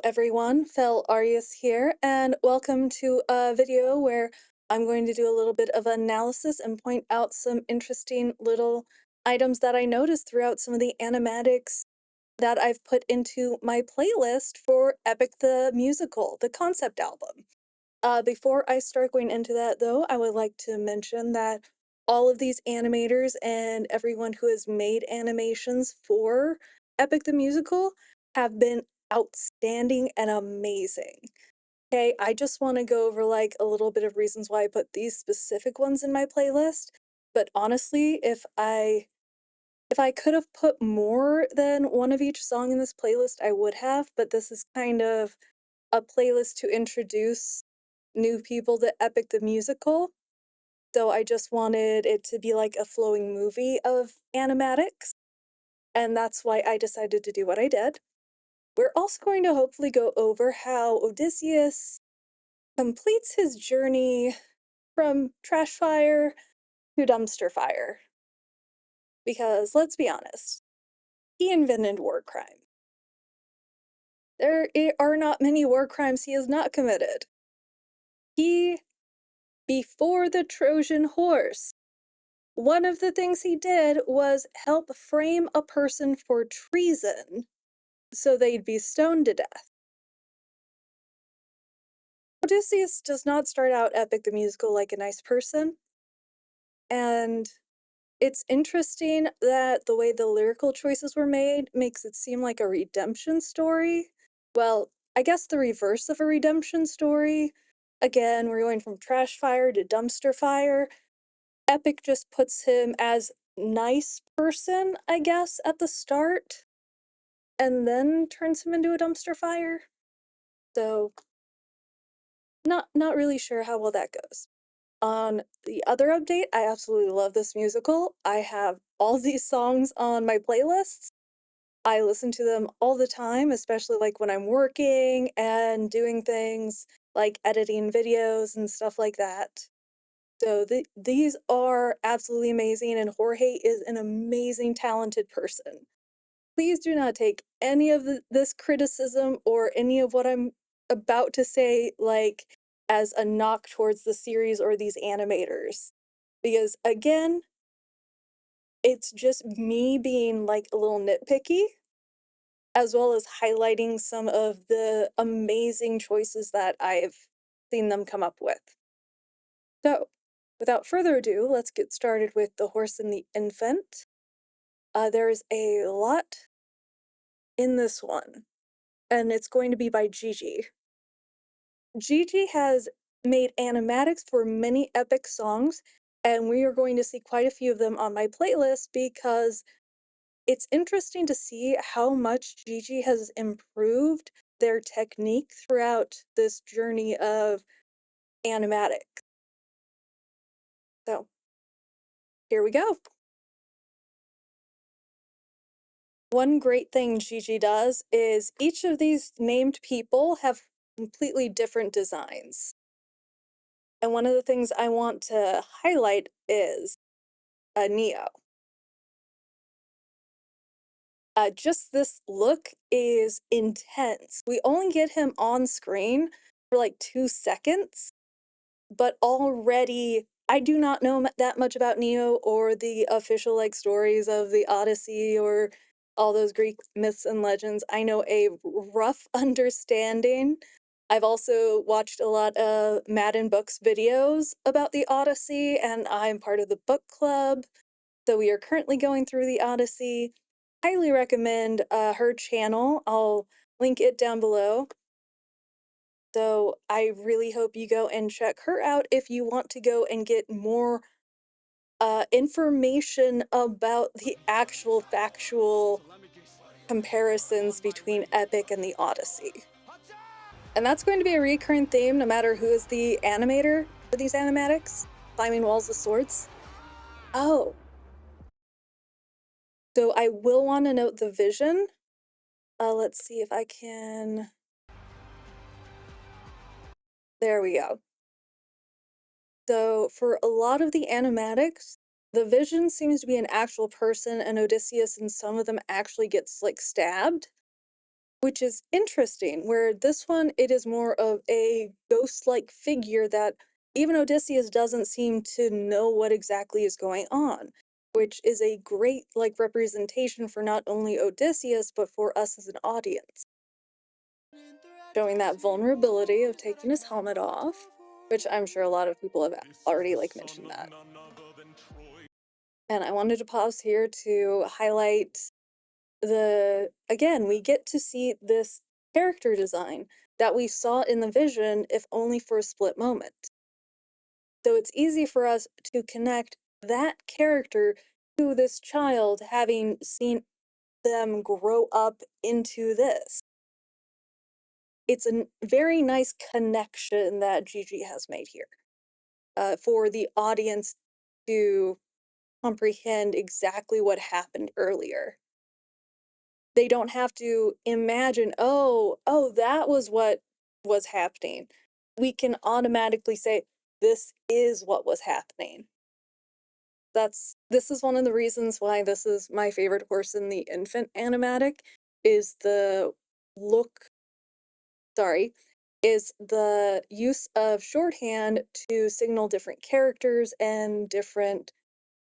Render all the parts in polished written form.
everyone, Fel Arias here, and welcome to a video where I'm going to do a little bit of analysis and point out some interesting little items that I noticed throughout some of the animatics that I've put into my playlist for Epic the Musical, the concept album. Before I start going into that, though, I would like to mention that all of these animators and everyone who has made animations for Epic the Musical have been outstanding and amazing. Okay, I just want to go over like a little bit of reasons why I put these specific ones in my playlist. But honestly, if I could have put more than one of each song in this playlist, I would have, but this is kind of a playlist to introduce new people to Epic the Musical. So I just wanted it to be like a flowing movie of animatics, and that's why I decided to do what I did. We're also going to hopefully go over how Odysseus completes his journey from trash fire to dumpster fire. Because let's be honest, he invented war crime. There are not many war crimes he has not committed. He, before the Trojan horse, one of the things he did was help frame a person for treason so they'd be stoned to death. Odysseus does not start out Epic the Musical like a nice person, and it's interesting that the way the lyrical choices were made makes it seem like a redemption story. Well, I guess the reverse of a redemption story. Again, we're going from trash fire to dumpster fire. Epic just puts him as nice person, I guess, at the start, and then turns him into a dumpster fire. So, not really sure how well that goes. On the other update, I absolutely love this musical. I have all these songs on my playlists. I listen to them all the time, especially like when I'm working and doing things like editing videos and stuff like that. So these are absolutely amazing, and Jorge is an amazing, talented person. Please do not take any of this criticism or any of what I'm about to say like as a knock towards the series or these animators. Because again, it's just me being like a little nitpicky, as well as highlighting some of the amazing choices that I've seen them come up with. So, without further ado, let's get started with The Horse and the Infant. There's a lot in this one, and it's going to be by Gigi. Gigi has made animatics for many epic songs, and we are going to see quite a few of them on my playlist because it's interesting to see how much Gigi has improved their technique throughout this journey of animatics. So, here we go. One great thing Gigi does is each of these named people have completely different designs. And one of the things I want to highlight is Neo. Just this look is intense. We only get him on screen for like 2 seconds, but already I do not know that much about Neo or the official like stories of the Odyssey or all those Greek myths and legends. I know a rough understanding. I've also watched a lot of Madden Books videos about the Odyssey, and I'm part of the book club. So we are currently going through the Odyssey. Highly recommend her channel. I'll link it down below. So I really hope you go and check her out if you want to go and get more information about the actual factual comparisons between Epic and the Odyssey. And that's going to be a recurring theme no matter who is the animator for these animatics. Climbing walls with swords. Oh. So I will want to note the vision. Let's see if I can... There we go. So for a lot of the animatics, the vision seems to be an actual person, and Odysseus and some of them actually gets like stabbed. which is interesting, where this one, it is more of a ghost-like figure that even Odysseus doesn't seem to know what exactly is going on, which is a great, like, representation for not only Odysseus, but for us as an audience. Showing that vulnerability of taking his helmet off, which I'm sure a lot of people have already, like, mentioned that. And I wanted to pause here to highlight again, we get to see this character design that we saw in the vision, if only for a split moment. So it's easy for us to connect that character to this child, having seen them grow up into this. It's a very nice connection that Gigi has made here, for the audience to comprehend exactly what happened earlier. They don't have to imagine, "Oh, that was what was happening." We can automatically say, "This is what was happening." This is one of the reasons why this is my favorite horse in the infant animatic, is the look sorry, is the use of shorthand to signal different characters and different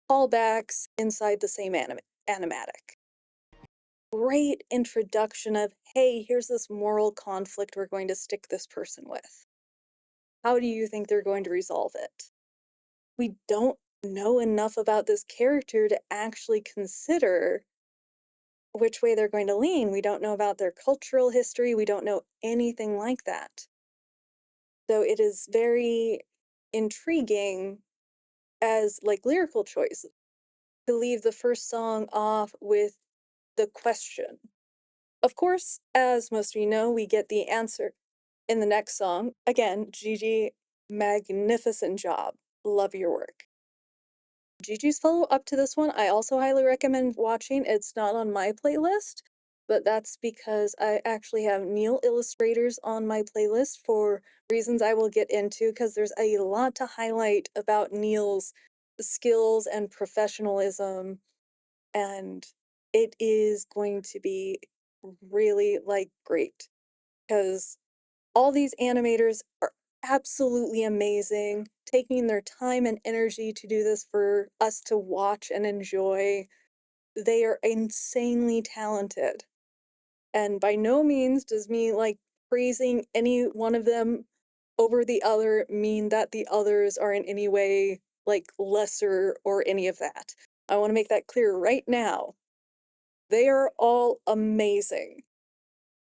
callbacks inside the same animatic. Great introduction of, hey, here's this moral conflict we're going to stick this person with. How do you think they're going to resolve it? We don't know enough about this character to actually consider which way they're going to lean. We don't know about their cultural history. We don't know anything like that. So it is very intriguing as like lyrical choice to leave the first song off with the question. Of course, as most of you know, we get the answer in the next song. Again, Gigi, magnificent job. Love your work. Gigi's follow-up to this one, I also highly recommend watching. It's not on my playlist, but that's because I actually have Neil illustrators on my playlist for reasons I will get into, because there's a lot to highlight about Neil's skills and professionalism, and it is going to be really, like, great, because all these animators are absolutely amazing, taking their time and energy to do this for us to watch and enjoy. They are insanely talented, and by no means does me, like, praising any one of them over the other mean that the others are in any way, like, lesser or any of that. I wanna make that clear right now. They are all amazing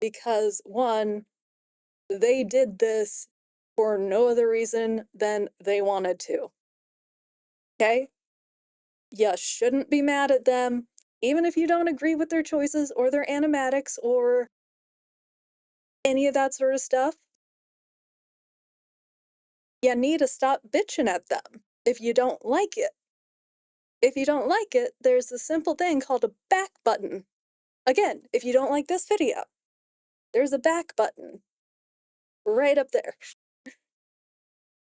because, 1, they did this for no other reason than they wanted to. Okay? You shouldn't be mad at them, even if you don't agree with their choices or their animatics or any of that sort of stuff. You need to stop bitching at them if you don't like it. If you don't like it, there's a simple thing called a back button. Again, if you don't like this video, there's a back button right up there.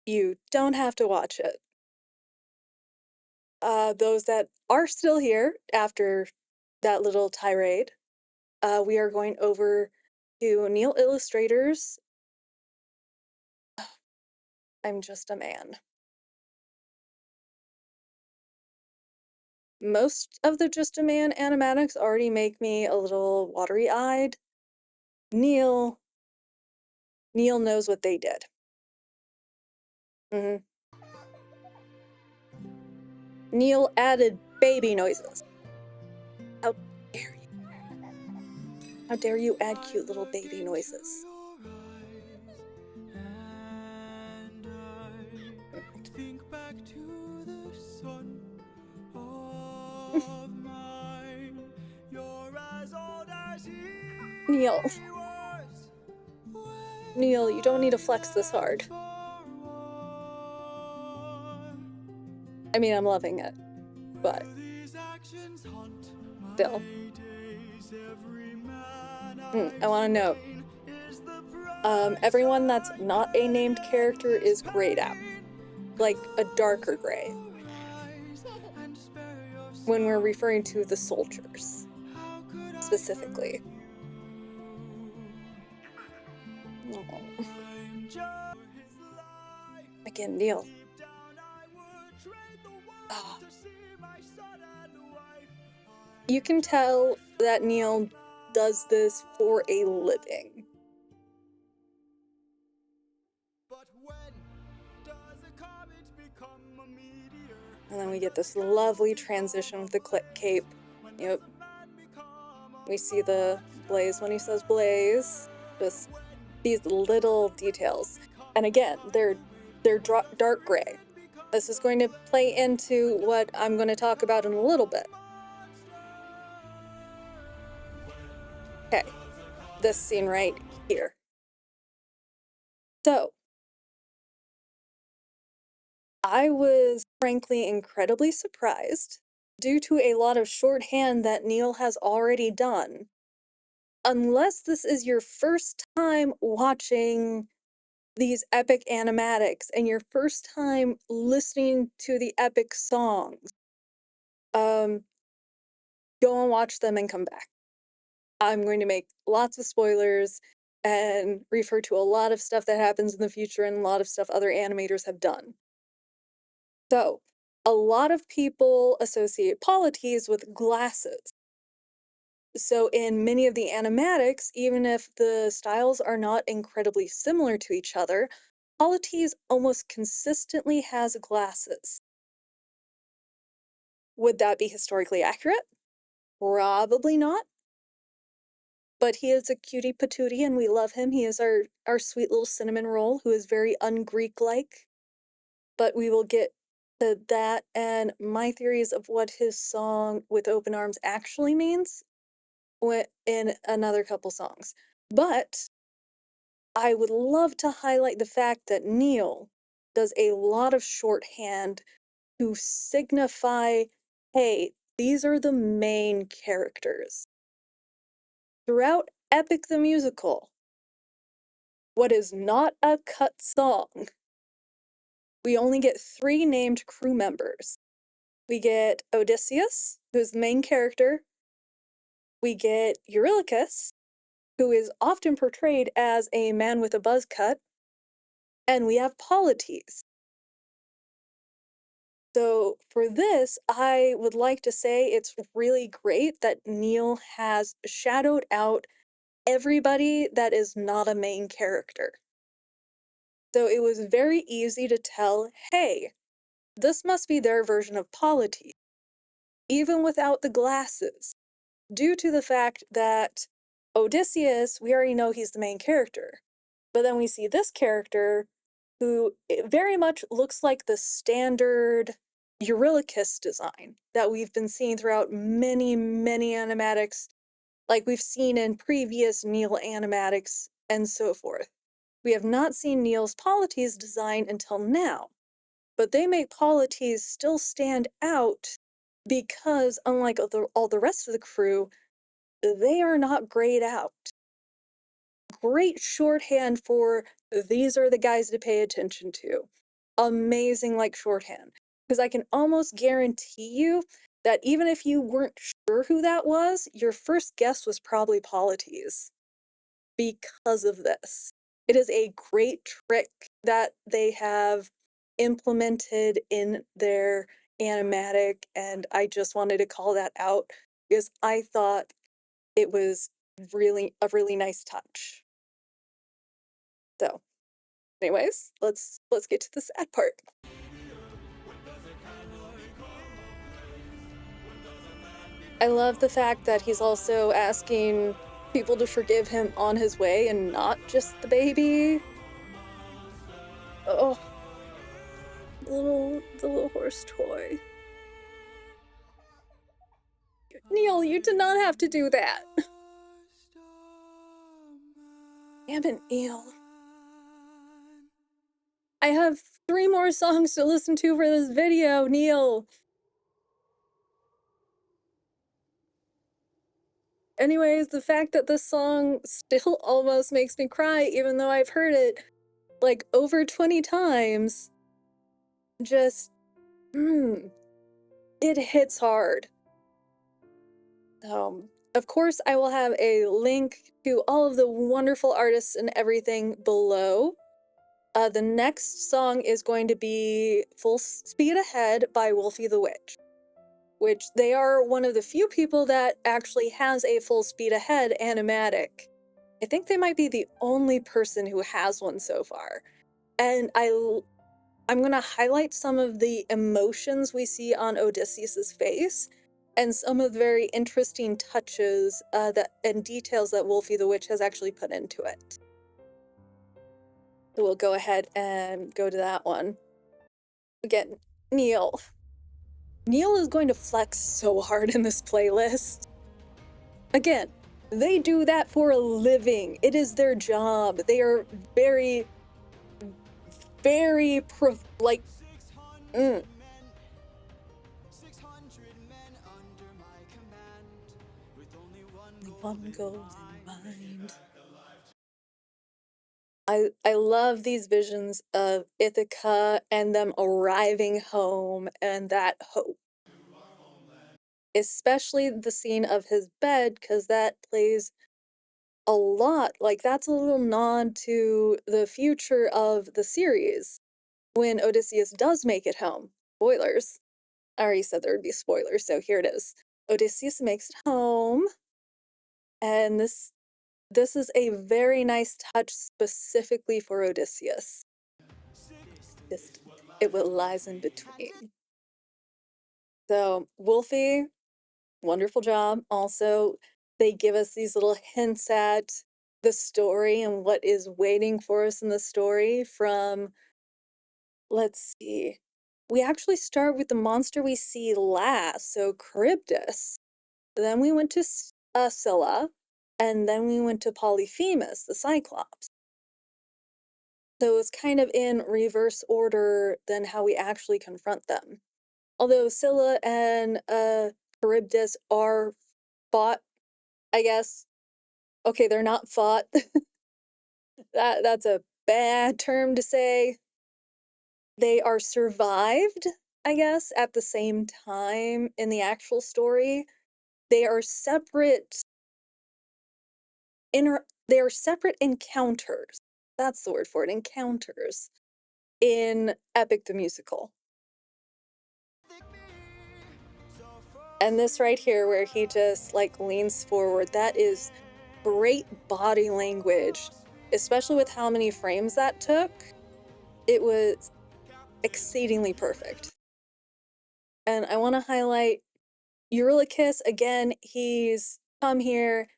You don't have to watch it. Those that are still here after that little tirade, we are going over to Neil Illustrators. I'm just a man. Most of the Just a Man animatics already make me a little watery-eyed. Neil, Neil knows what they did. Mhm. Neil added baby noises. How dare you? How dare you add cute little baby noises? Think back to the sun of mine. You're as old as he Neil, was when Neil, you don't need to I flex this left hard. for war. I mean, I'm loving it, but Will these actions haunt my still. days? Every man I I've want to note, slain is the price everyone that's I not a named pay at character this is grayed out, pain. like a Close darker gray, your eyes and spare when we're yourself. referring to the soldiers, How could I hurt specifically. you? again, Neil. Deep down I would trade the Ah, world to see my son and wife. you I can tell never that stop Neil does this for a now. living. But when does a comet become a meteor? And then When we get does a this candle lovely become transition a with the blaze? cape. When does Yep, a man become a we see the monster? blaze when he says blaze. Just When these does little a rainbow details. become And a again, tidal wave? they're When does a dark gray. raven become This is the going to play wind? into When does what a I'm going man to talk about in a become little a bit. monster? Okay, this scene right here. So, I was frankly incredibly surprised due to a lot of shorthand that Neil has already done. Unless this is your first time watching these epic animatics and your first time listening to the epic songs, um, go and watch them and come back. I'm going to make lots of spoilers and refer to a lot of stuff that happens in the future and a lot of stuff other animators have done. So, a lot of people associate polities with glasses. So, in many of the animatics, even if the styles are not incredibly similar to each other, polities almost consistently has glasses. Would that be historically accurate? Probably not. But he is a cutie patootie and we love him. He is our sweet little cinnamon roll who is very un-Greek like. But we will get to that and my theories of what his song with open arms actually means in another couple songs. But I would love to highlight the fact that Neil does a lot of shorthand to signify, hey, these are the main characters. Throughout Epic the Musical, what is not a cut song, we only get 3 named crew members. We get Odysseus, who's the main character. We get Eurylochus, who is often portrayed as a man with a buzz cut. And we have Polites. So for this, I would like to say it's really great that Neil has shadowed out everybody that is not a main character. So it was very easy to tell, hey, this must be their version of Polites, even without the glasses, due to the fact that Odysseus, we already know he's the main character. But then we see this character who very much looks like the standard Eurylochus design that we've been seeing throughout many, many animatics, like we've seen in previous Neil animatics and so forth. We have not seen Neil's Polites design until now, but they make Polites still stand out because, unlike all the rest of the crew, they are not grayed out. Great shorthand for these are the guys to pay attention to. Amazing, like, shorthand. Because I can almost guarantee you that even if you weren't sure who that was, your first guess was probably Polites because of this. It is a great trick that they have implemented in their animatic, and I just wanted to call that out because I thought it was really a really nice touch. So, anyways, let's get to the sad part. I love the fact that he's also asking people to forgive him on his way and not just the baby. Oh, the little horse toy. Neil, you did not have to do that. Damn it, Neil. I have 3 more songs to listen to for this video, Neil. Anyways, the fact that this song still almost makes me cry, even though I've heard it like over 20 times, just, it hits hard. Of course, I will have a link to all of the wonderful artists and everything below. The next song is going to be Full Speed Ahead by Wolfie the Witch, which they are one of the few people that actually has a Full Speed Ahead animatic. I think they might be the only person who has one so far. And I'm gonna highlight some of the emotions we see on Odysseus's face and some of the very interesting touches and details that Wolfie the Witch has actually put into it. So we'll go ahead and go to that one. Again, Neil. Neil is going to flex so hard in this playlist. Again, they do that for a living. It is their job. They are very, very like. 600 men, 600 men under my command, with only one goal One in goal in mind. mind. I love these visions of Ithaca and them arriving home and that hope. Especially the scene of his bed, because that plays a lot. Like, that's a little nod to the future of the series when Odysseus does make it home. Spoilers. I already said there would be spoilers, so here it is. Odysseus makes it home, and this is a very nice touch specifically for Odysseus. Distant. It what lies in between. So Wolfie, wonderful job. Also, they give us these little hints at the story and what is waiting for us in the story from, let's see. We actually start with the monster we see last, so Charybdis. Then we went to Scylla, and then we went to Polyphemus, the Cyclops. So it's kind of in reverse order than how we actually confront them. Although Scylla and Charybdis are fought, I guess. Okay, they're not fought. That's a bad term to say. They are survived, I guess, at the same time in the actual story. They are separate they are separate encounters. That's the word for it, encounters in Epic the Musical. And this right here where he just like leans forward, that is great body language, especially with how many frames that took. It was exceedingly perfect. And I want to highlight Eurylochus again. He's come here.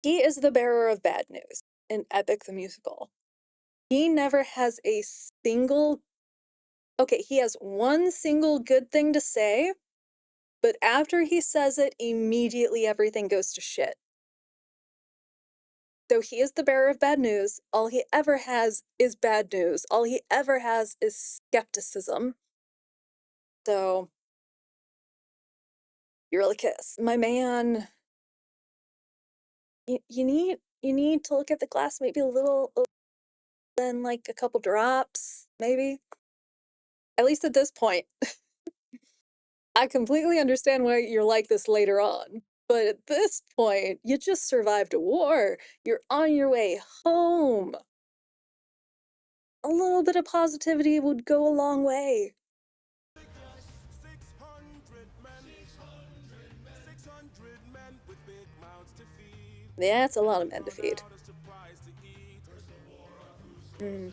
He is the bearer of bad news in Epic the Musical. He never has a single, okay, he has one single good thing to say, but after he says it, immediately everything goes to shit. So he is the bearer of bad news. All he ever has is bad news. All he ever has is skepticism. So, Eurylochus, my man, you need to look at the glass maybe a little than like a couple drops, maybe. At least at this point. I completely understand why you're like this later on. But at this point, you just survived a war. You're on your way home. A little bit of positivity would go a long way. 600 men, 600 men with big mouths to feed. Yeah, it's a lot of men to Brought feed. out a surprise to eat. Mm.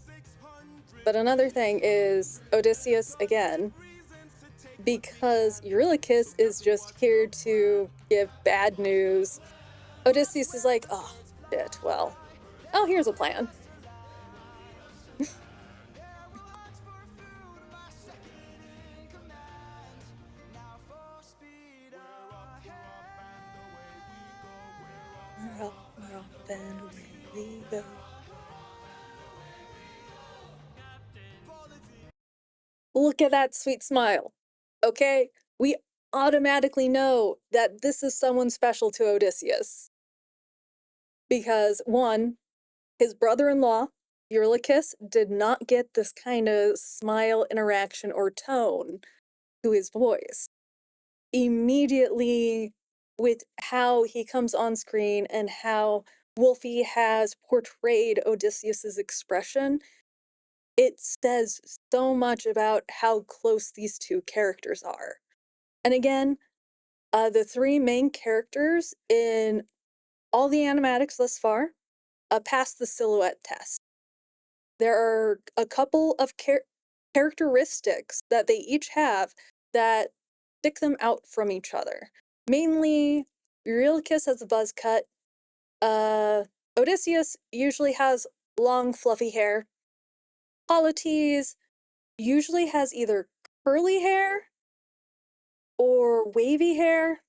600 But another thing is Odysseus again, reasons to take what we because can. Eurylochus So is tell me just what's here your to plan. give bad news. Odysseus is like, oh, shit, well, oh, here's a plan. Yeah, we'll ask for food, my second in command. Now for speed We're off and away we go. Look at that sweet smile. Okay? We automatically know that this is someone special to Odysseus. Because, one, his brother in law, Eurylochus, did not get this kind of smile interaction or tone to his voice. Immediately, with how he comes on screen and how Wolfie has portrayed Odysseus's expression, it says so much about how close these two characters are. And again, the three main characters in all the animatics thus far passed the silhouette test. There are a couple of characteristics that they each have that stick them out from each other. Mainly, Eurylochus has a buzz cut. Uh, Odysseus usually has long, fluffy hair. Polites usually has either curly hair or wavy hair,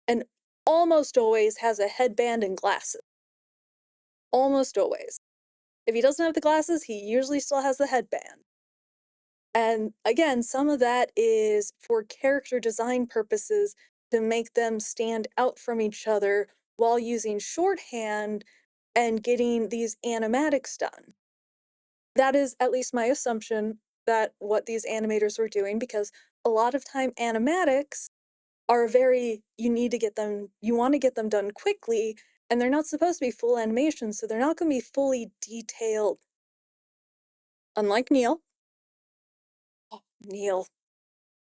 and almost always has a headband and glasses. Almost always. If he doesn't have the glasses, he usually still has the headband. And again, some of that is for character design purposes to make them stand out from each other while using shorthand and getting these animatics done. That is at least my assumption that what these animators were doing, because a lot of time animatics are very, you want to get them done quickly, and they're not supposed to be full animation, so they're not going to be fully detailed. Unlike Neil. Oh, Neil.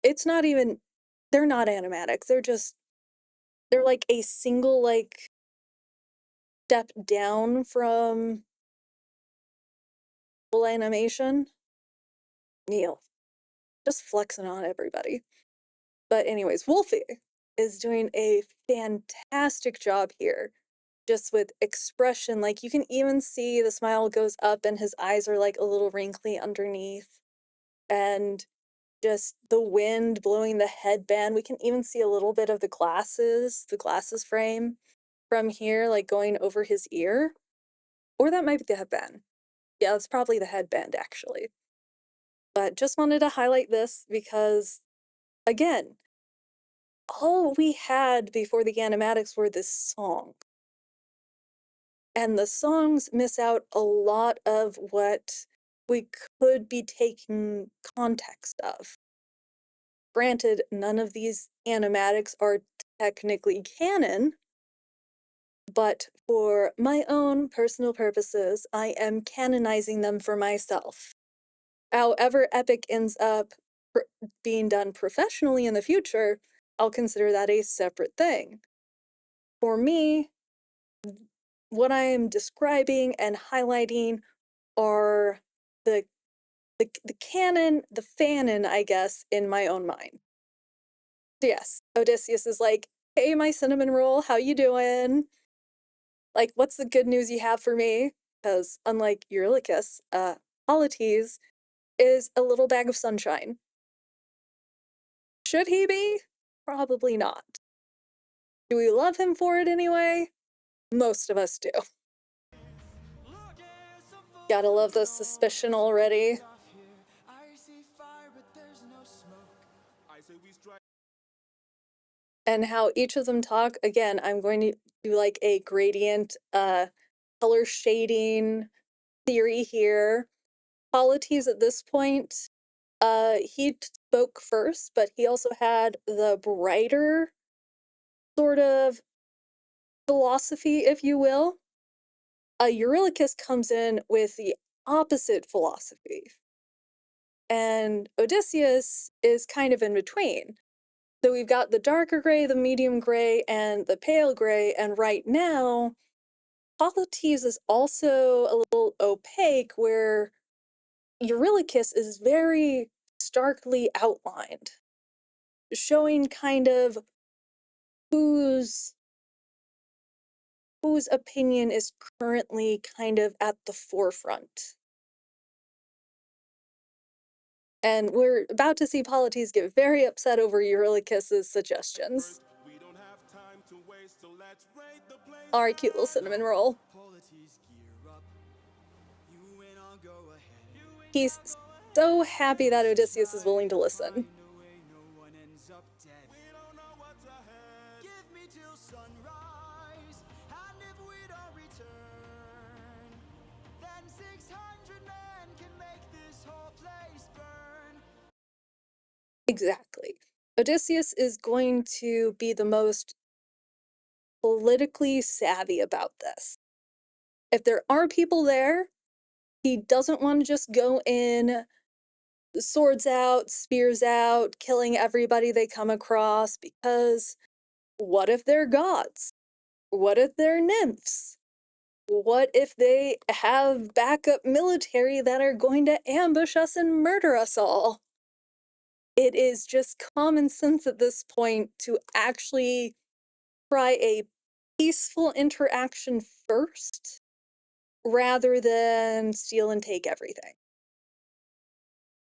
It's not even, they're not animatics. They're like a single, like, step down from full animation. Neil. Just flexing on everybody. But anyways, Wolfie is doing a fantastic job here. Just with expression, like you can even see the smile goes up and his eyes are like a little wrinkly underneath. And just the wind blowing the headband. We can even see a little bit of the glasses frame from here, like going over his ear. Or that might be the headband. Yeah, it's probably the headband actually. But just wanted to highlight this because, again, all we had before the animatics were this song. And the songs miss out a lot of what we could be taking context of. Granted, none of these animatics are technically canon, but for my own personal purposes, I am canonizing them for myself. However Epic ends up being done professionally in the future, I'll consider that a separate thing. For me, what I am describing and highlighting are the the canon, the fanon, I guess, in my own mind. So yes, Odysseus is like, "Hey, my cinnamon roll, how you doing? Like, what's the good news you have for me?" Because unlike Eurylochus, Polites is a little bag of sunshine. Should he be? Probably not. Do we love him for it anyway? Most of us do. Gotta love the suspicion already. And how each of them talk, again, I'm going to do like a gradient color shading theory here. Polites at this point, he spoke first, but he also had the brighter sort of philosophy, if you will. Eurylochus comes in with the opposite philosophy, and Odysseus is kind of in between. So we've got the darker gray, the medium gray, and the pale gray, and right now, Polites is also a little opaque, where Eurylochus is very starkly outlined, showing kind of whose whose opinion is currently kind of at the forefront. And we're about to see Polites get very upset over Eurylochus's suggestions. Alright, cute little cinnamon roll. He's so happy that Odysseus is willing to listen. Exactly. Odysseus is going to be the most politically savvy about this. If there are people there, he doesn't want to just go in, swords out, spears out, killing everybody they come across, because what if they're gods? What if they're nymphs? What if they have backup military that are going to ambush us and murder us all? It is just common sense at this point to actually try a peaceful interaction first rather than steal and take everything.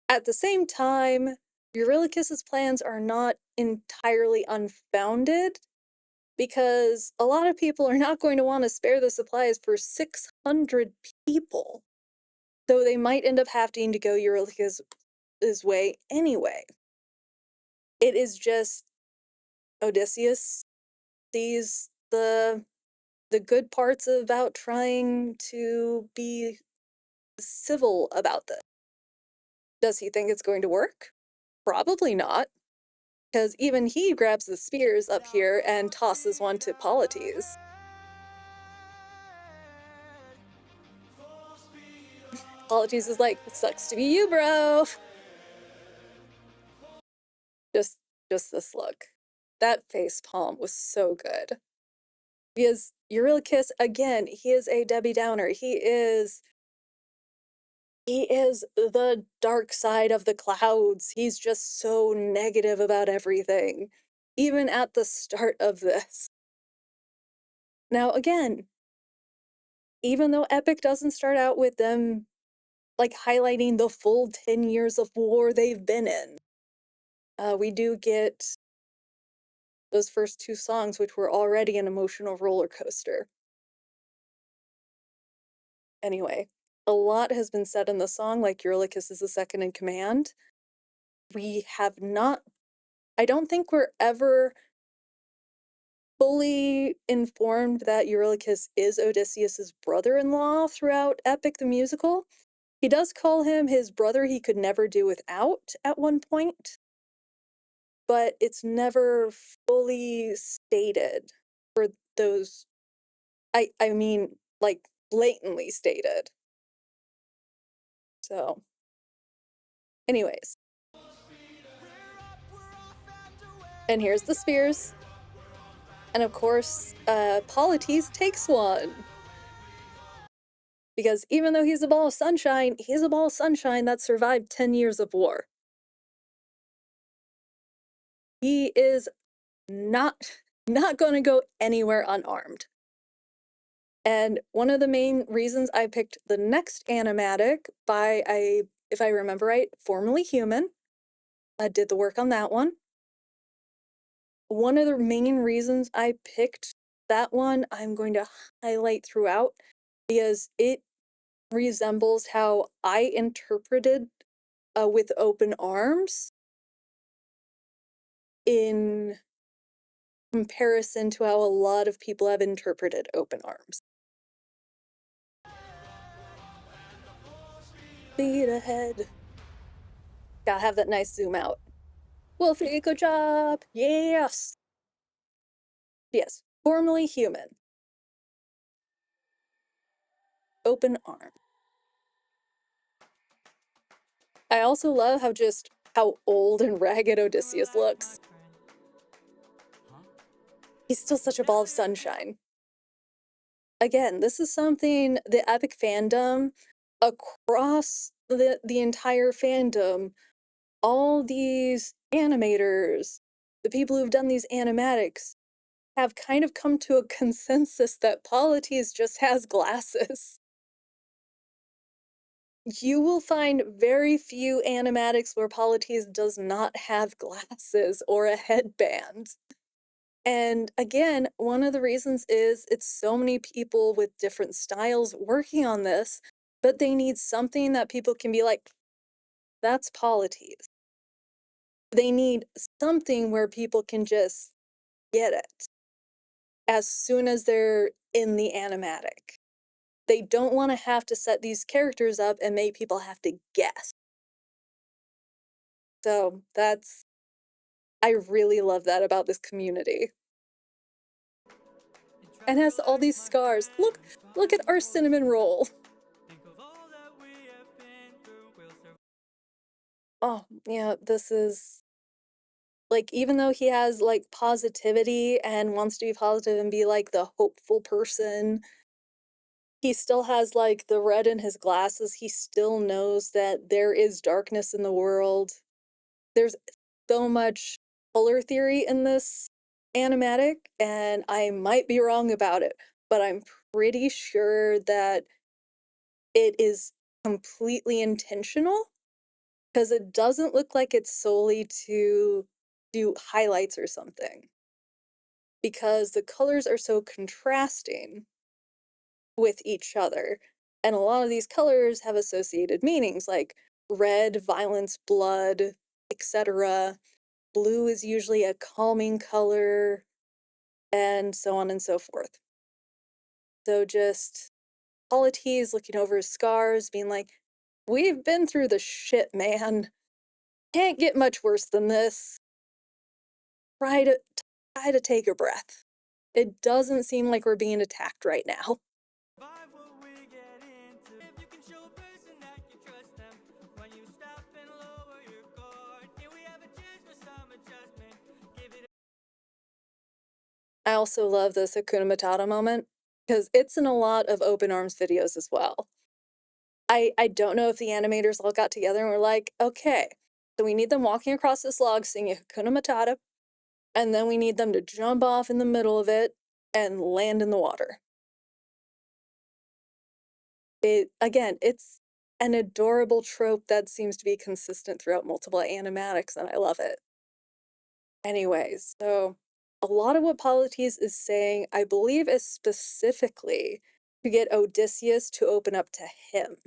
At the same time, Eurylochus's plans are not entirely unfounded because a lot of people are not going to want to spare the supplies for 600 people, though they might end up having to go Eurylochus's way anyway. It is just Odysseus sees the good parts about trying to be civil about this. Does he think it's going to work? Probably not, because even he grabs the spears up here and tosses one to Polites. Polites is like, sucks to be you, bro. Just just this look. That face palm was so good. Because Eurylochus, again, he is a Debbie Downer. He is the dark side of the clouds. He's just so negative about everything, even at the start of this. Now, again, even though Epic doesn't start out with them like highlighting the full 10 years of war they've been in, we do get those first two songs, which were already an emotional roller coaster. Anyway, a lot has been said in the song, like Eurylochus is the second in command. We have not, I don't think we're ever fully informed that Eurylochus is Odysseus's brother-in-law throughout Epic the Musical. He does call him his brother he could never do without at one point, but it's never fully stated for those, I mean, like, blatantly stated. So, anyways. And here's the spears. And of course, Polites takes one. Because even though he's a ball of sunshine, he's a ball of sunshine that survived 10 years of war. He is not gonna go anywhere unarmed. And one of the main reasons I picked the next animatic by if I remember right, Formerly Human. I did the work on that one. One of the main reasons I picked that one, I'm going to highlight throughout because it resembles how I interpreted With Open Arms in comparison to how a lot of people have interpreted Open Arms. Speed ahead. Gotta have that nice zoom out. Wolfie, good job! Yes! Yes, Formerly Human. Open Arm. I also love how old and ragged Odysseus looks. He's still such a ball of sunshine. Again, this is something the Epic fandom across the entire fandom, all these animators, the people who've done these animatics, have kind of come to a consensus that Polites just has glasses. You will find very few animatics where Polites does not have glasses or a headband. And again, one of the reasons is it's so many people with different styles working on this, but they need something that people can be like, that's Polites. They need something where people can just get it as soon as they're in the animatic. They don't want to have to set these characters up and make people have to guess. So I really love that about this community. and has all these scars. Look at our cinnamon roll. Oh, yeah, this is like, even though he has, like, positivity and wants to be positive and be, like, the hopeful person, he still has, like, the red in his glasses. He still knows that there is darkness in the world. There's so much color theory in this animatic, and I might be wrong about it, but I'm pretty sure that it is completely intentional because it doesn't look like it's solely to do highlights or something. Because the colors are so contrasting with each other. And a lot of these colors have associated meanings like red, violence, blood, etc. Blue is usually a calming color, and so on and so forth. So just Polites looking over his scars, being like, we've been through the shit, man. Can't get much worse than this. Try to try to take a breath. It doesn't seem like we're being attacked right now. I also love this Hakuna Matata moment because it's in a lot of open arms videos as well. I don't know if the animators all got together and were like, okay, so we need them walking across this log singing Hakuna Matata, and then we need them to jump off in the middle of it and land in the water. Again, it's an adorable trope that seems to be consistent throughout multiple animatics, and I love it. Anyways, so a lot of what Polites is saying, I believe, is specifically to get Odysseus to open up to him.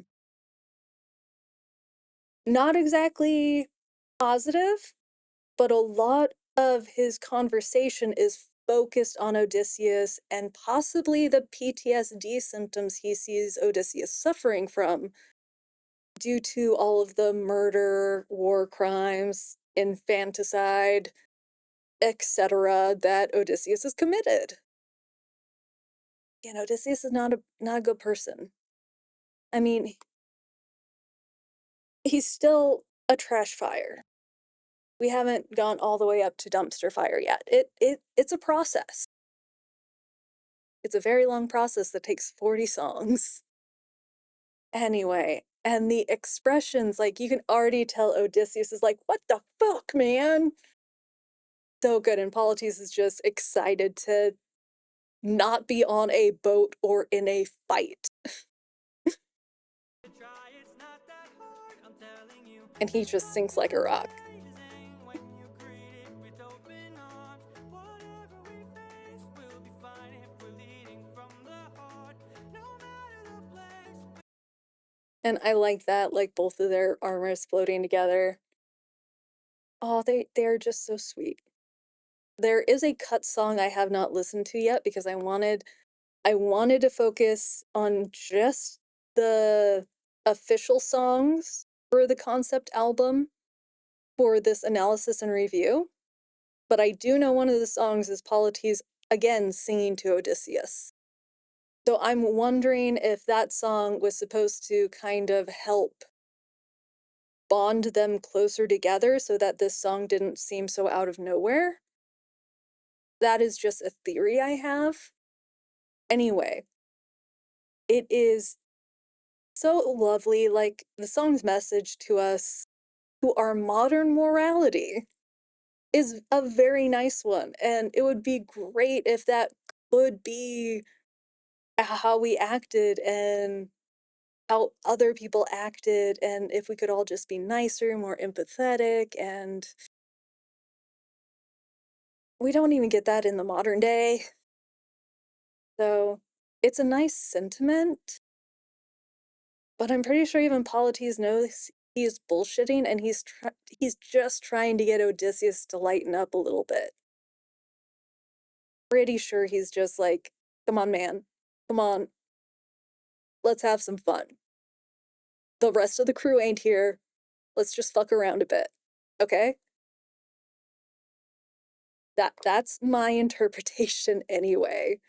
Not exactly positive, but a lot of his conversation is focused on Odysseus and possibly the PTSD symptoms he sees Odysseus suffering from due to all of the murder, war crimes, infanticide, etc. that Odysseus has committed. Odysseus is not a good person. I mean, he's still a trash fire. We haven't gone all the way up to dumpster fire yet. It's a process. It's a very long process that takes 40 songs. Anyway, and the expressions, like, you can already tell Odysseus is like, "What the fuck, man?" So good, and Polites is just excited to not be on a boat or in a fight. And he just sinks like a rock. And I like that, like, both of their armor is floating together. Oh, they're just so sweet. There is a cut song I have not listened to yet because I wanted to focus on just the official songs for the concept album for this analysis and review, but I do know one of the songs is Polites again singing to Odysseus. So I'm wondering if that song was supposed to kind of help bond them closer together so that this song didn't seem so out of nowhere. That is just a theory I have. Anyway, it is so lovely, like, the song's message to us, to our modern morality, is a very nice one, and it would be great if that could be how we acted and how other people acted, and if we could all just be nicer, more empathetic, and we don't even get that in the modern day. So, it's a nice sentiment, but I'm pretty sure even Polites knows he's bullshitting and he's just trying to get Odysseus to lighten up a little bit. Pretty sure he's just like, "Come on, man. Come on. Let's have some fun. The rest of the crew ain't here. Let's just fuck around a bit. Okay?" That's my interpretation anyway.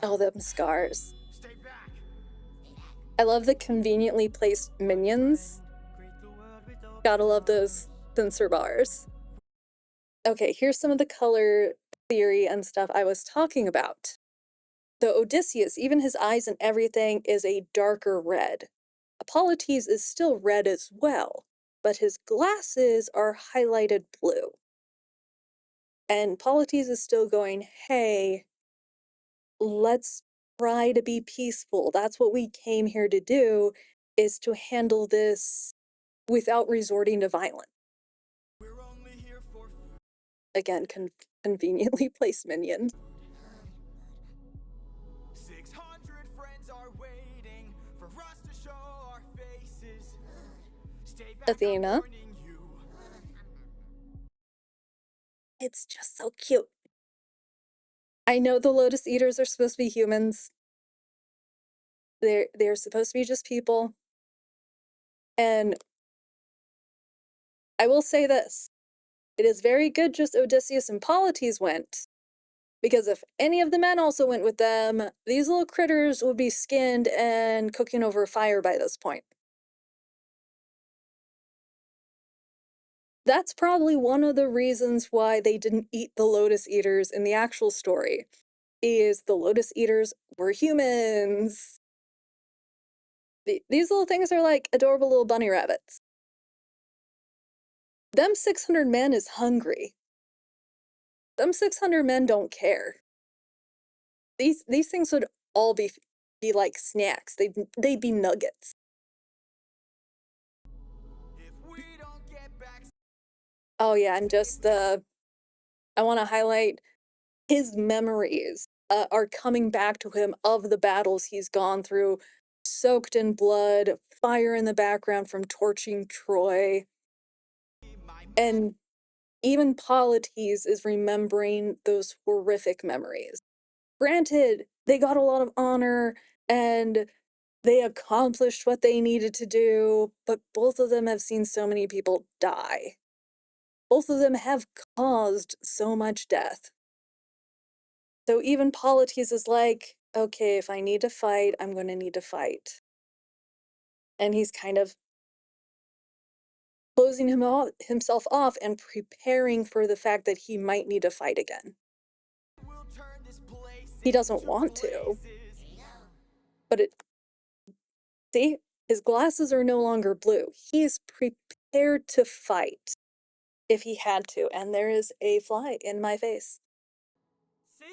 Oh, them scars. Stay back. I love the conveniently placed minions. Greet the world with Gotta open love those arms. sensor bars. Okay, here's some of the color theory and stuff I was talking about. The Odysseus, even his eyes and everything, is a darker red. Apollotes is still red as well, but his glasses are highlighted blue. And Polites is still going, hey, let's try to be peaceful. That's what we came here to do, is to handle this without resorting to violence. We're only here for food. Again, conveniently placed minion. 600 friends are waiting for us to show our faces. Stay back, I'm Athena. warning you. It's just so cute. I know the Lotus Eaters are supposed to be humans. They're supposed to be just people. And I will say this. It is very good just Odysseus and Polites went, because if any of the men also went with them, these little critters would be skinned and cooking over a fire by this point. That's probably one of the reasons why they didn't eat the Lotus Eaters in the actual story, is the Lotus Eaters were humans. These little things are like adorable little bunny rabbits. Them 600 men is hungry. Them 600 men don't care. These things would all be like snacks. They'd be nuggets. If we don't get back, Oh yeah, and just I want to highlight his memories are coming back to him of the battles he's gone through, soaked in blood, fire in the background from torching Troy, my men. and even Polites is remembering those horrific memories. Granted, they got a lot of honor and they accomplished what they needed to do, but both of them have seen so many people die. Both of them have caused so much death. So even Polites is like, okay, if I need to fight, I'm going to need to fight. And he's kind of closing himself off and preparing for the fact that he might need to fight again. We'll turn this place He doesn't into want to, blazes. but see, his glasses are no longer blue. He is prepared to fight if he had to, and there is a fly in my face. See?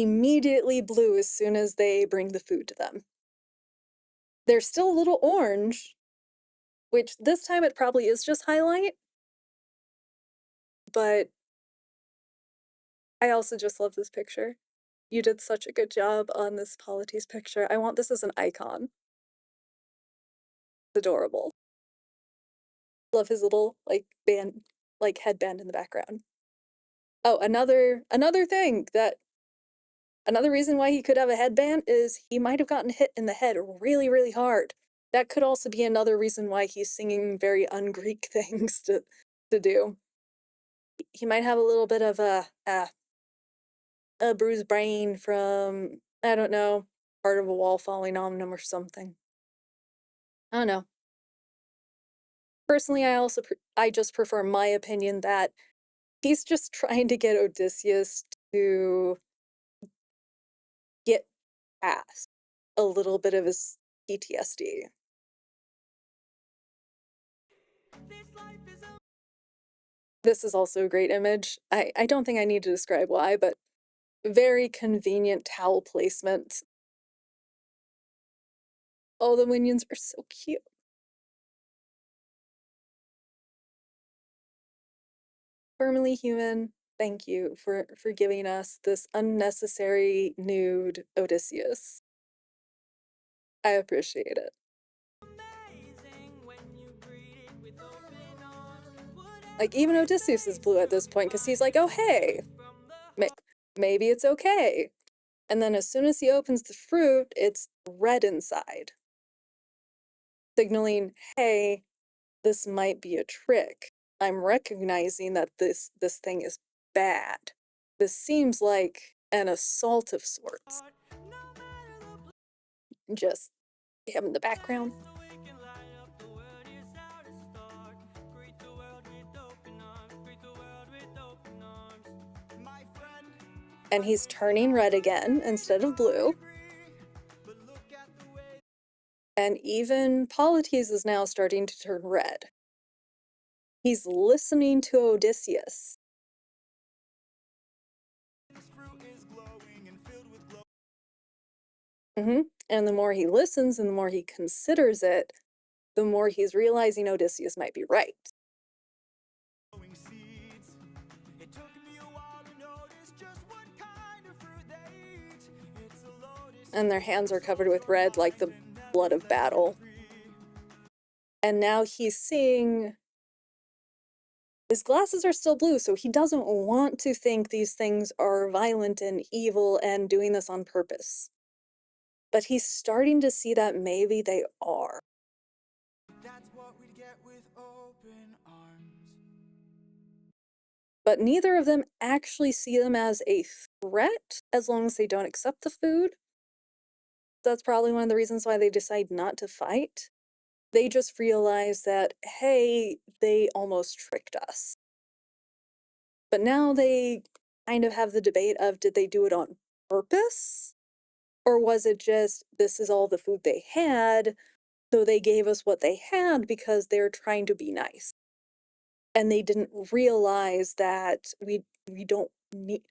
Immediately blue as soon as they bring the food to them. They're still a little orange, which this time it probably is just highlight, but I also just love this picture. You did such a good job on this Polites picture. I want this as an icon. It's adorable. Love his little headband in the background. Oh, another thing that another reason why he could have a headband is he might have gotten hit in the head really, really hard. That could also be another reason why he's singing very un-Greek things to do. He might have a little bit of a bruised brain from, I don't know, part of a wall falling on him or something. I don't know. Personally, I just prefer my opinion that he's just trying to get Odysseus to get past a little bit of his PTSD. This life is a This is also a great image. I don't think I need to describe why, but very convenient towel placement. All the minions are so cute. Formerly human, thank you for giving us this unnecessary nude Odysseus. I appreciate it. amazing when you greet it with open arms. Like, even Whatever it Odysseus is takes, blue at we'll this point because he's fight like, oh, to hey, give from the may maybe it's okay. And then as soon as he opens the fruit, it's red inside, signaling, hey, this might be a trick. I'm recognizing that this thing is bad. This seems like an assault of sorts. heart. just him in the background. And he's turning red again instead of blue. And even Polites is now starting to turn red. He's listening to Odysseus. And the more he listens and the more he considers it, the more he's realizing Odysseus might be right. And their hands are covered with red like the blood of battle. And now he's seeing his glasses are still blue, so he doesn't want to think these things are violent and evil and doing this on purpose. But he's starting to see that maybe they are. That's what we'd get with open arms. But neither of them actually see them as a threat as long as they don't accept the food. That's probably one of the reasons why they decide not to fight. They just realize that, hey, they almost tricked us. But now they kind of have the debate of, did they do it on purpose? Or was it just, this is all the food they had, so they gave us what they had because they're trying to be nice? And they didn't realize that we don't need.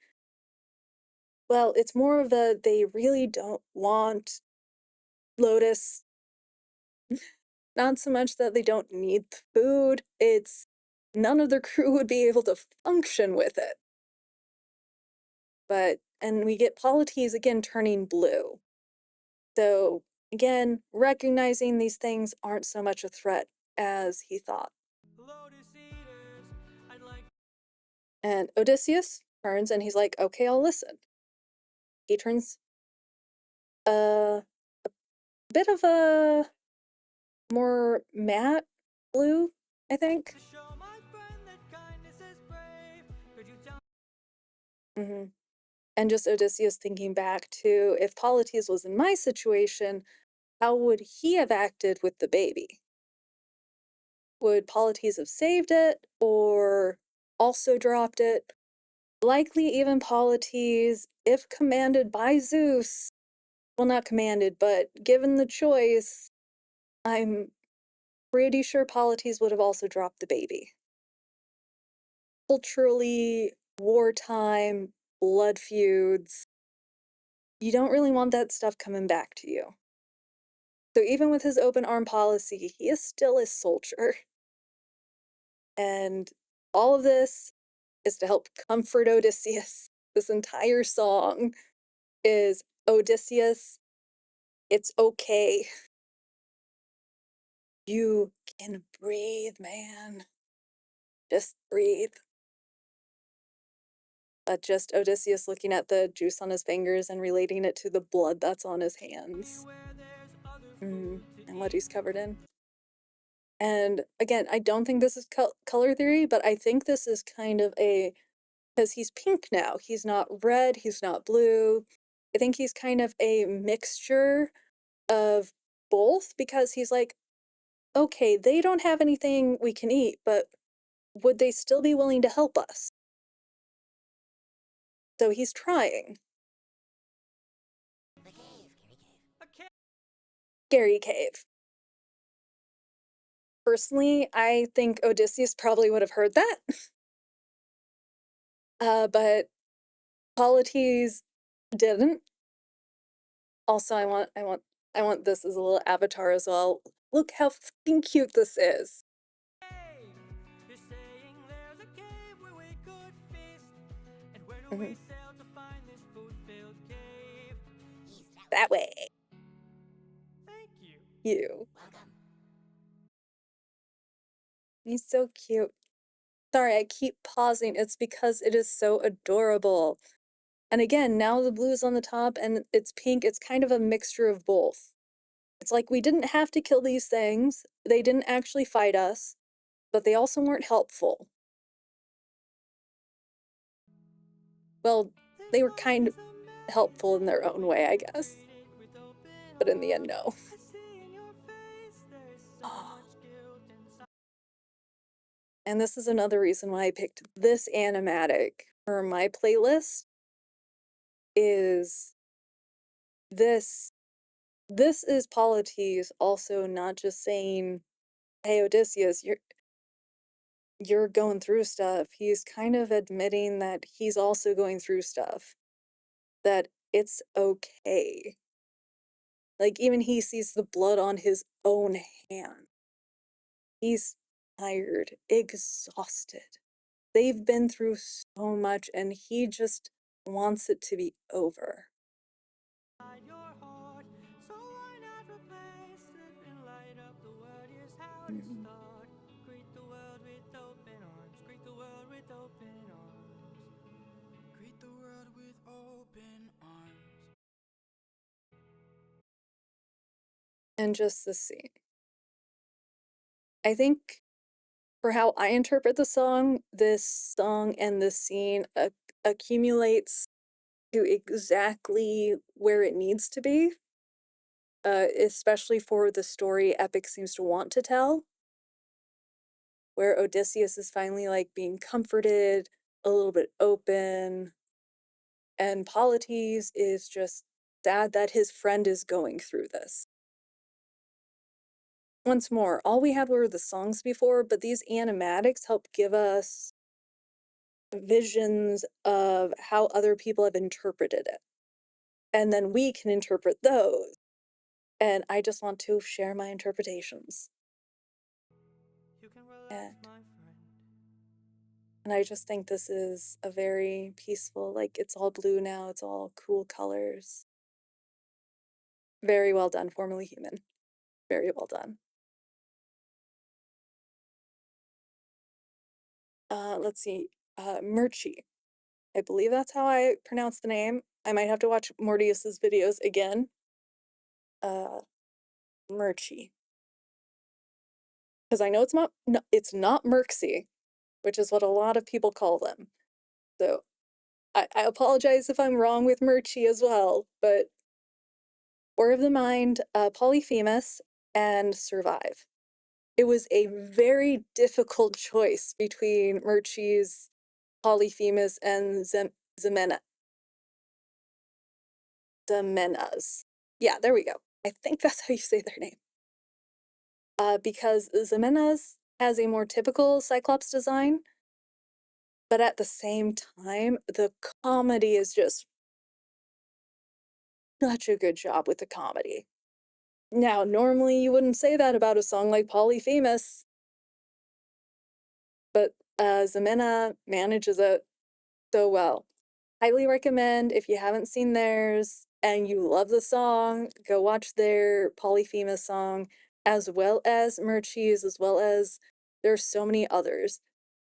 Well, it's more of a, they really don't want Lotus. Not so much that they don't need the food, it's none of their crew would be able to function with it. But, and we get Polites again turning blue. So, again, recognizing these things aren't so much a threat as he thought. And Odysseus turns and he's like, okay, I'll listen. He turns a bit of a more matte blue, I think. And just Odysseus thinking back to, if Polites was in my situation, how would he have acted with the baby? Would Polites have saved it or also dropped it? Likely even Polites, if commanded by Zeus, well, not commanded, but given the choice, I'm pretty sure Polites would have also dropped the baby. Culturally, wartime, blood feuds, you don't really want that stuff coming back to you. So even with his open arm policy, he is still a soldier. And all of this is to help comfort Odysseus. This entire song is Odysseus, it's okay. You can breathe, man. Just breathe. But just Odysseus looking at the juice on his fingers and relating it to the blood that's on his hands. And what he's covered in. And again, I don't think this is color theory, but I think this is kind of a, because he's pink now. He's not red, he's not blue. I think he's kind of a mixture of both because he's like, okay, they don't have anything we can eat, but would they still be willing to help us? So he's trying. Scary cave. Personally, I think Odysseus probably would have heard that. But Polites didn't. Also, I want this as a little avatar as well. Look how fucking cute this is. That way. Thank you. You. He's so cute. Sorry, I keep pausing. It's because it is so adorable. And again, now the blue is on the top and it's pink. It's kind of a mixture of both. It's like we didn't have to kill these things. They didn't actually fight us, but they also weren't helpful. Well, they were kind of helpful in their own way, I guess. but in the end, no. I see in your face there's so much guilt inside. And this is another reason why I picked this animatic for my playlist is this this is Polites also not just saying, "Hey, Odysseus, you're going through stuff." He's kind of admitting that he's also going through stuff, that it's okay. Like, even he sees the blood on his own hand. He's tired, exhausted. They've been through so much, and he just wants it to be over. Your heart, so why not replace it and light up the world? Here's how to Mhm. start. Greet the world with open arms. Greet the world with open arms. Greet the world with open arms. And just the scene. I think for how I interpret the song, this song and this scene accumulates to exactly where it needs to be, especially for the story Epic seems to want to tell, where Odysseus is finally like being comforted, a little bit open, and Polites is just sad that his friend is going through this. Once more, all we had were the songs before, but these animatics help give us visions of how other people have interpreted it. And then we can interpret those. And I just want to share my interpretations. You can relax, And my friend. and I just think this is a very peaceful, like it's all blue now, it's all cool colors. Very well done, Formerly Human. Very well done. Let's see. Murchie. I believe that's how I pronounce the name. I might have to watch Mortius's videos again. Uh, Murchie. Because I know it's not no, it's not Merxie, which is what a lot of people call them. So I apologize if I'm wrong with Murchie as well, but War of the Mind, Polyphemus, and Survive. It was a very difficult choice between Murchie's Polyphemus and Ximena. Ximena's. Yeah, there we go. I think that's how you say their name. Because Ximena's has a more typical Cyclops design, but at the same time, the comedy is just such a good job with the comedy. Now, normally you wouldn't say that about a song like Polyphemus, but Ximena manages it so well. Highly recommend if you haven't seen theirs and you love the song, go watch their Polyphemus song, as well as Murchie's, as well as there's so many others.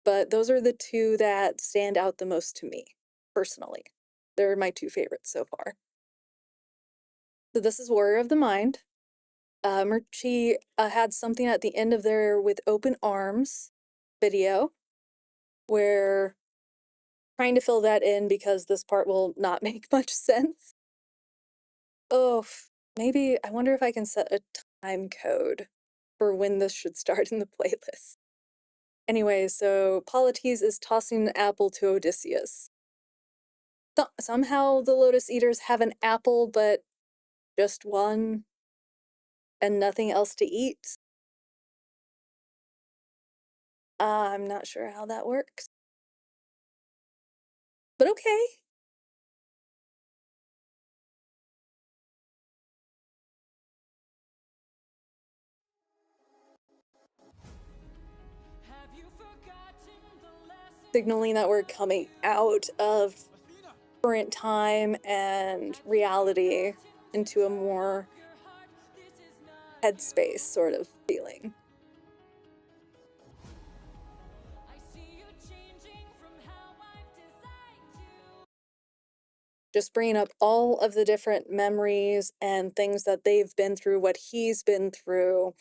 But those are the two that stand out the most to me, personally. They're my two favorites so far. So this is Warrior of the Mind. Murchie had something at the end of their With Open Arms video where trying to fill that in because this part will not make much sense. Oh, maybe I wonder if I can set a time code for when this should start in the playlist. Anyway, so Polites is tossing an apple to Odysseus. Somehow the Lotus Eaters have an apple, but just one and nothing else to eat. I'm not sure how that works, but okay. Have you forgotten the lessons Signaling that we're coming out of current time and reality into a more your heart? This is not headspace sort of feeling. I see you changing from how I've designed you. Just bringing up all of the different memories and things that they've been through, what he's been through,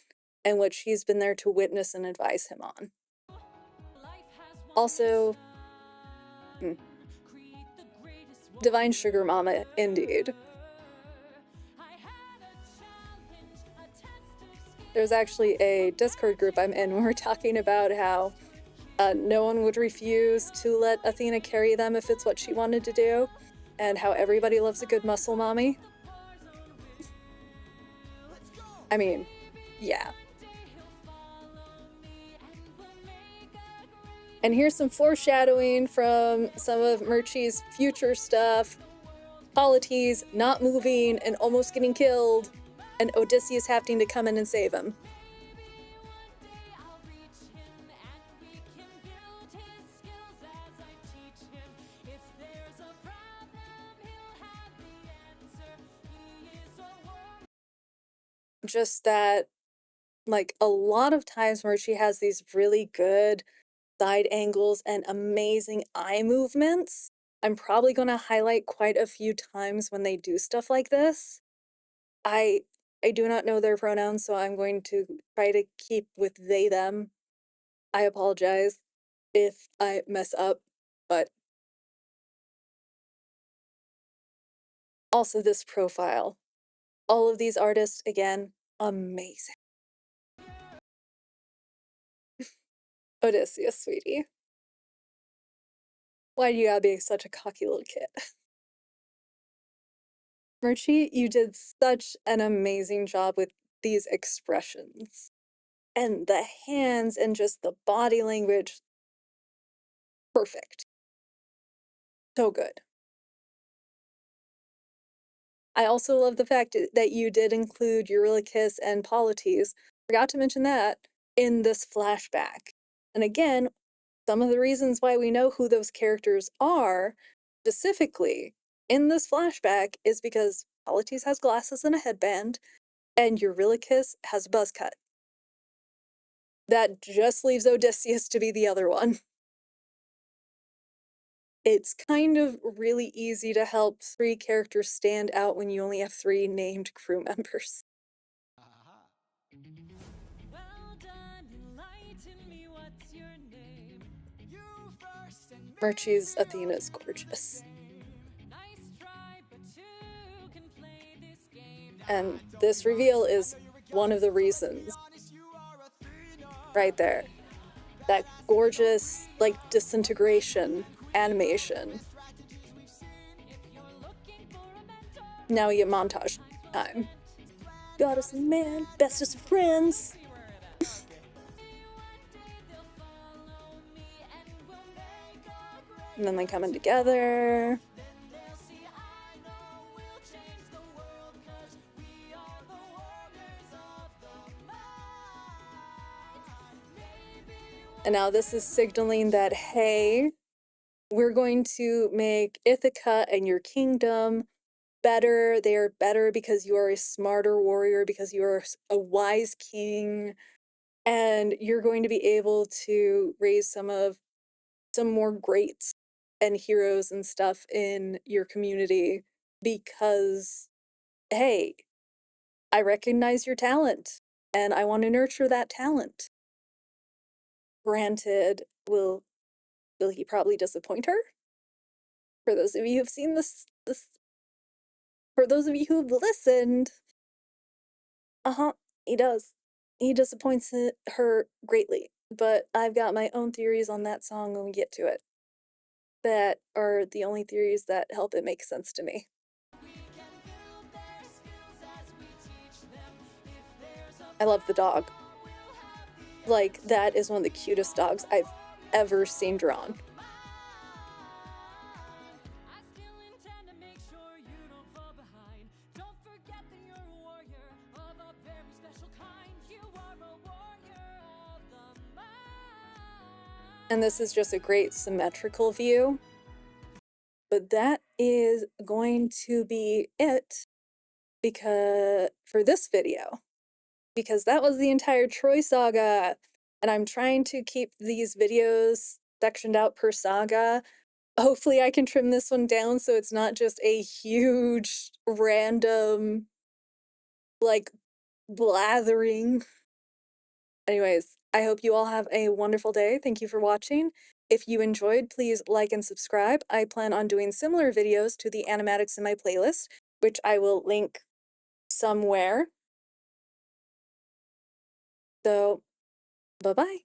and what she's been there to witness and advise him on. Life has one Also, mission. mm, Create the greatest Divine warrior. Sugar Mama, indeed. I had a There's actually a Discord group I'm in where we're talking about how no one would refuse to let Athena carry them if it's what she wanted to do, and how everybody loves a good muscle mommy. I mean, yeah. And here's some foreshadowing from some of Murchie's future stuff. Polites not moving and almost getting killed, and Odysseus having to come in and save him. Just that, like, a lot of times where she has these really good side angles and amazing eye movements. I'm probably gonna highlight quite a few times when they do stuff like this. I I do not know their pronouns, so I'm going to try to keep with they them. I apologize if I mess up, but also this profile. All of these artists, again, amazing. Odysseus, sweetie. Why do you gotta be such a cocky little kid? Murchie, you did such an amazing job with these expressions. And the hands and just the body language, perfect. So good. I also love the fact that you did include Eurylochus and Polites, forgot to mention that, in this flashback. And again, some of the reasons why we know who those characters are, specifically in this flashback, is because Polites has glasses and a headband, and Eurylochus has a buzz cut. That just leaves Odysseus to be the other one. It's kind of really easy to help 3 characters stand out when you only have 3 named crew members. Well done, enlighten me, what's your name? You first and Murchie's Athena's gorgeous. nice try, but two can play this game. And this reveal is one of the reasons. Right there. That gorgeous, like, disintegration animation. Now we get montage time. Goddess and man, bestest of friends. And then they coming together. And now this is signaling that, hey, we're going to make Ithaca and your kingdom better. They are better because you are a smarter warrior, because you are a wise king, and you're going to be able to raise some more greats and heroes and stuff in your community because, hey, I recognize your talent and I want to nurture that talent. Granted, will he probably disappoint her? For those of you who've seen this for those of you who've listened, uh-huh, he does. He disappoints her greatly, but I've got my own theories on that song when we get to it. That are the only theories that help it make sense to me. I love the dog. Like, that is one of the cutest dogs I've ever seen drawn. And this is just a great symmetrical view. But that is going to be it because for this video, because that was the entire Troy saga, and I'm trying to keep these videos sectioned out per saga. Hopefully I can trim this one down so it's not just a huge random, like, blathering. Anyways, I hope you all have a wonderful day. Thank you for watching. If you enjoyed, please like and subscribe. I plan on doing similar videos to the animatics in my playlist, which I will link somewhere. So, bye bye.